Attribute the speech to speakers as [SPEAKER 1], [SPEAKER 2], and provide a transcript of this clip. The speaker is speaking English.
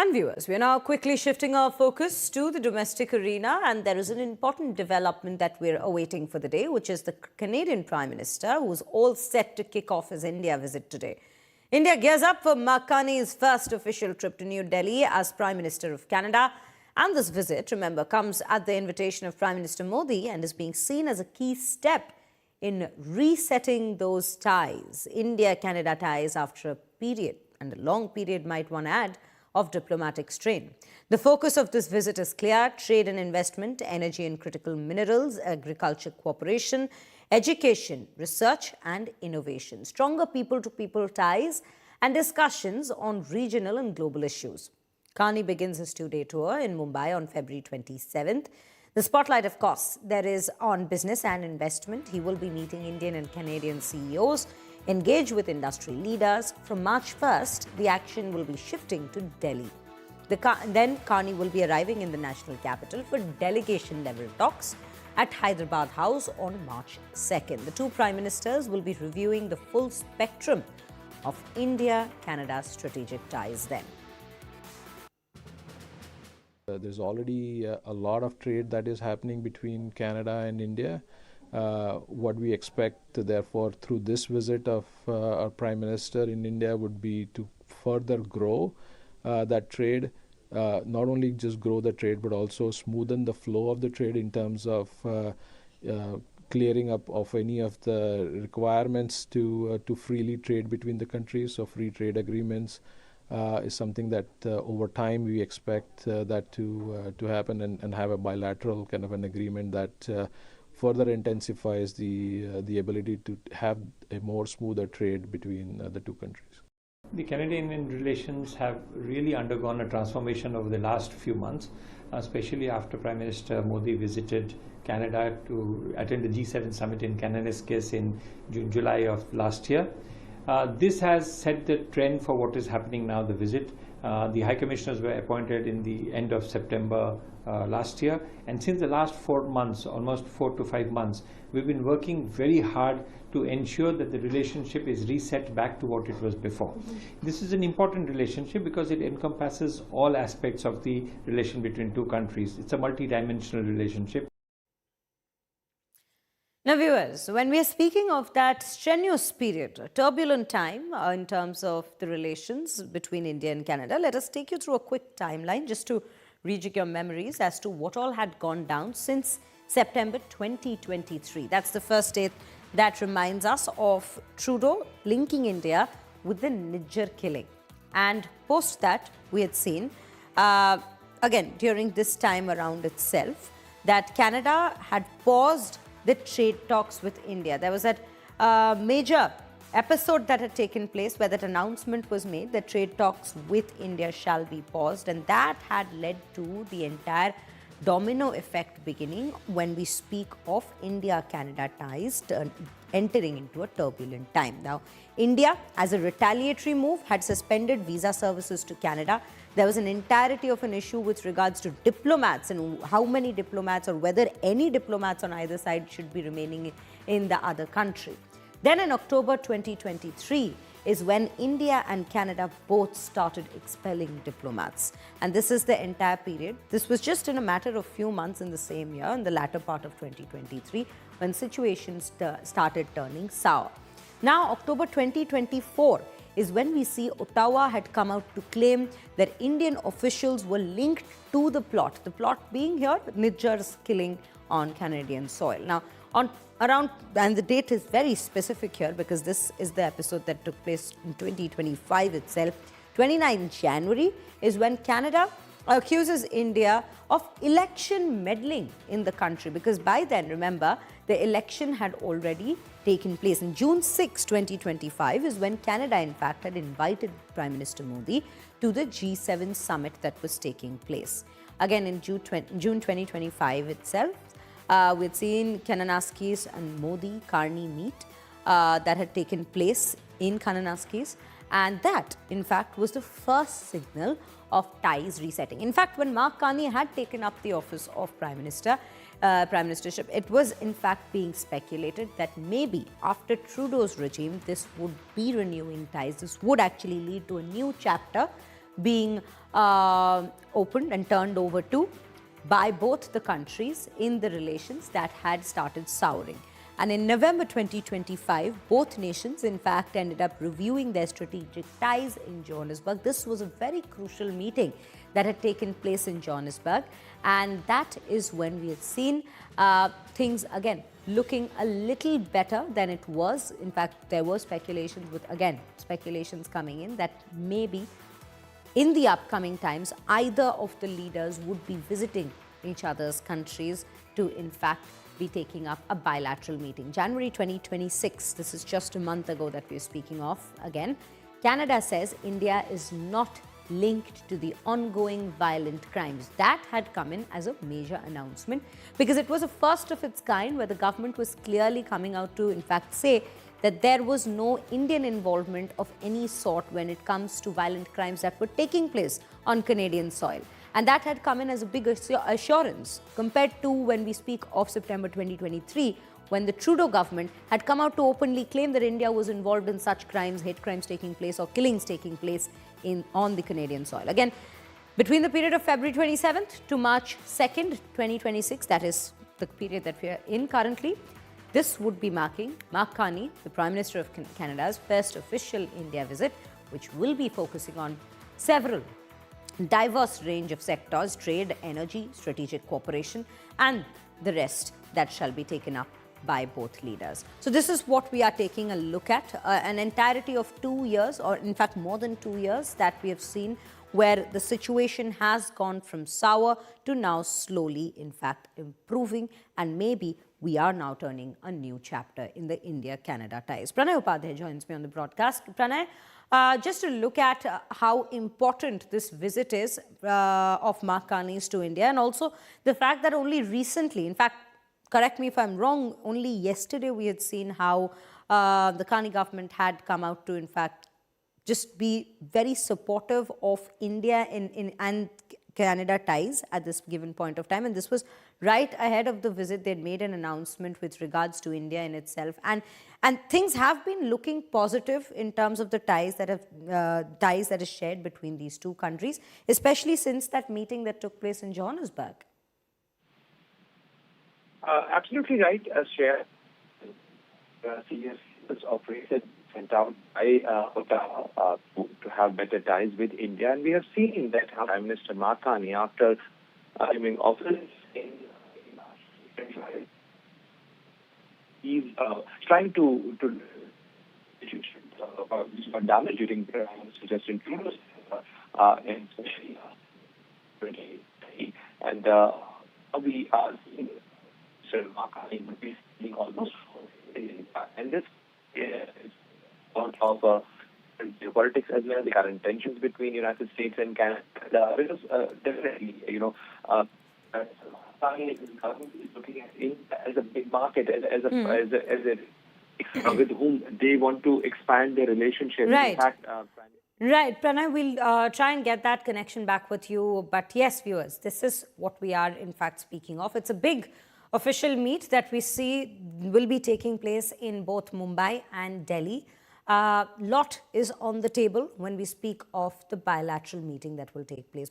[SPEAKER 1] And viewers, we are now quickly shifting our focus to the domestic arena, and there is an important development that we're awaiting for the day, which is the Canadian Prime Minister, who's all set to kick off his India visit today. India gears up for Mark Carney's first official trip to New Delhi as Prime Minister of Canada. And this visit, remember, comes at the invitation of Prime Minister Modi and is being seen as a key step in resetting those ties, India-Canada ties, after a period, and a long period might one add, of diplomatic strain. The focus of this visit is clear: trade and investment, energy and critical minerals, agriculture cooperation, education, research and innovation, stronger people-to-people ties and discussions on regional and global issues. Carney begins his two-day tour in Mumbai on February 27th. The spotlight, of course, there is on business and investment. He will be meeting Indian and Canadian CEOs, engage with industry leaders. From March 1st, the action will be shifting to Delhi. Then Carney will be arriving in the national capital for delegation-level talks at Hyderabad House on March 2nd. The two prime ministers will be reviewing the full spectrum of India-Canada strategic ties then.
[SPEAKER 2] There's already a lot of trade that is happening between Canada and India. What we expect, therefore, through this visit of our Prime Minister in India would be to further grow that trade, not only just grow the trade, but also smoothen the flow of the trade in terms of clearing up of any of the requirements to freely trade between the countries. So free trade agreements is something that over time we expect that to happen, and have a bilateral kind of an agreement that further intensifies the ability to have a more smoother trade between the two countries.
[SPEAKER 3] The Canadian relations have really undergone a transformation over the last few months, especially after Prime Minister Modi visited Canada to attend the G7 summit in Kananaskis in July of last year. This has set the trend for what is happening now, the visit. The High Commissioners were appointed in the end of September last year, and since the last 4 months, almost 4 to 5 months, we've been working very hard to ensure that the relationship is reset back to what it was before. This is an important relationship because it encompasses all aspects of the relation between two countries. It's a multi-dimensional relationship.
[SPEAKER 1] Now, viewers, when we are speaking of that strenuous period, a turbulent time in terms of the relations between India and Canada, let us take you through a quick timeline just to rejig your memories as to what all had gone down since September 2023. That's the first day that reminds us of Trudeau linking India with the Nijjar killing. And post that, we had seen, again, during this time around itself, that Canada had paused the trade talks with India. There was that major episode that had taken place where that announcement was made that trade talks with India shall be paused, and that had led to the entire domino effect beginning when we speak of India-Canada ties entering into a turbulent time. Now, India, as a retaliatory move, had suspended visa services to Canada. There was an entirety of an issue with regards to diplomats and how many diplomats or whether any diplomats on either side should be remaining in the other country. Then in October 2023 is when India and Canada both started expelling diplomats. And this is the entire period. This was just in a matter of few months in the same year, in the latter part of 2023, when situations started turning sour. Now, October 2024 is when we see Ottawa had come out to claim that Indian officials were linked to the plot being here, Nijjar's killing on Canadian soil. Now, and the date is very specific here because this is the episode that took place in 2025 itself. 29 January is when Canada accuses India of election meddling in the country, because by then, remember, the election had already taken place. And June 6, 2025 is when Canada, in fact, had invited Prime Minister Modi to the G7 summit that was taking place. Again, in June 2025 itself, we'd seen Kananaskis and Modi-Carney meet that had taken place in Kananaskis. And that, in fact, was the first signal of ties resetting. In fact, when Mark Carney had taken up the office of Prime Ministership, it was in fact being speculated that maybe after Trudeau's regime, this would be renewing ties. This would actually lead to a new chapter being opened and turned over to by both the countries in the relations that had started souring. And in November 2025, both nations, in fact, ended up reviewing their strategic ties in Johannesburg. This was a very crucial meeting that had taken place in Johannesburg. And that is when we had seen things, again, looking a little better than it was. In fact, there were speculations speculations coming in that maybe in the upcoming times, either of the leaders would be visiting each other's countries to, in fact, be taking up a bilateral meeting. January 2026, this is just a month ago that we're speaking of again. Canada says India is not linked to the ongoing violent crimes. That had come in as a major announcement because it was a first of its kind where the government was clearly coming out to, in fact, say that there was no Indian involvement of any sort when it comes to violent crimes that were taking place on Canadian soil. And that had come in as a big assurance compared to when we speak of September 2023, when the Trudeau government had come out to openly claim that India was involved in such crimes, hate crimes taking place or killings taking place on the Canadian soil. Again, between the period of February 27th to March 2nd, 2026, that is the period that we are in currently, this would be marking Mark Carney, the Prime Minister of Canada's first official India visit, which will be focusing on several diverse range of sectors: trade, energy, strategic cooperation, and the rest that shall be taken up by both leaders. So this is what we are taking a look at, an entirety of 2 years, or in fact more than 2 years, that we have seen where the situation has gone from sour to now slowly, in fact, improving, and maybe we are now turning a new chapter in the India-Canada ties. Pranay Upadhyay joins me on the broadcast. Pranay, just to look at how important this visit is of Mark Carney's to India, and also the fact that only recently, in fact, correct me if I'm wrong, only yesterday we had seen how the Carney government had come out to, in fact, just be very supportive of India and Canada ties at this given point of time. And this was right ahead of the visit. They'd made an announcement with regards to India in itself. And things have been looking positive in terms of the ties that is shared between these two countries, especially since that meeting that took place in Johannesburg.
[SPEAKER 4] Absolutely right, Shreya. Senior operated sent out by Ottawa to have better ties with India, and we have seen that Prime Minister Mark Carney, after giving office in he's trying to damage during Justin Trudeau's and especially 2020, and we are seeing Sir Mark Carney would be seeing almost and this is on top of geopolitics as well, the current tensions between United States and Canada, because definitely, Carney is looking at India as a big market, as a with whom they want to expand their relationship.
[SPEAKER 1] Right.
[SPEAKER 4] In fact,
[SPEAKER 1] Right, Pranay, we'll try and get that connection back with you. But yes, viewers, this is what we are in fact speaking of. It's a big official meet that we see will be taking place in both Mumbai and Delhi. Lot is on the table when we speak of the bilateral meeting that will take place.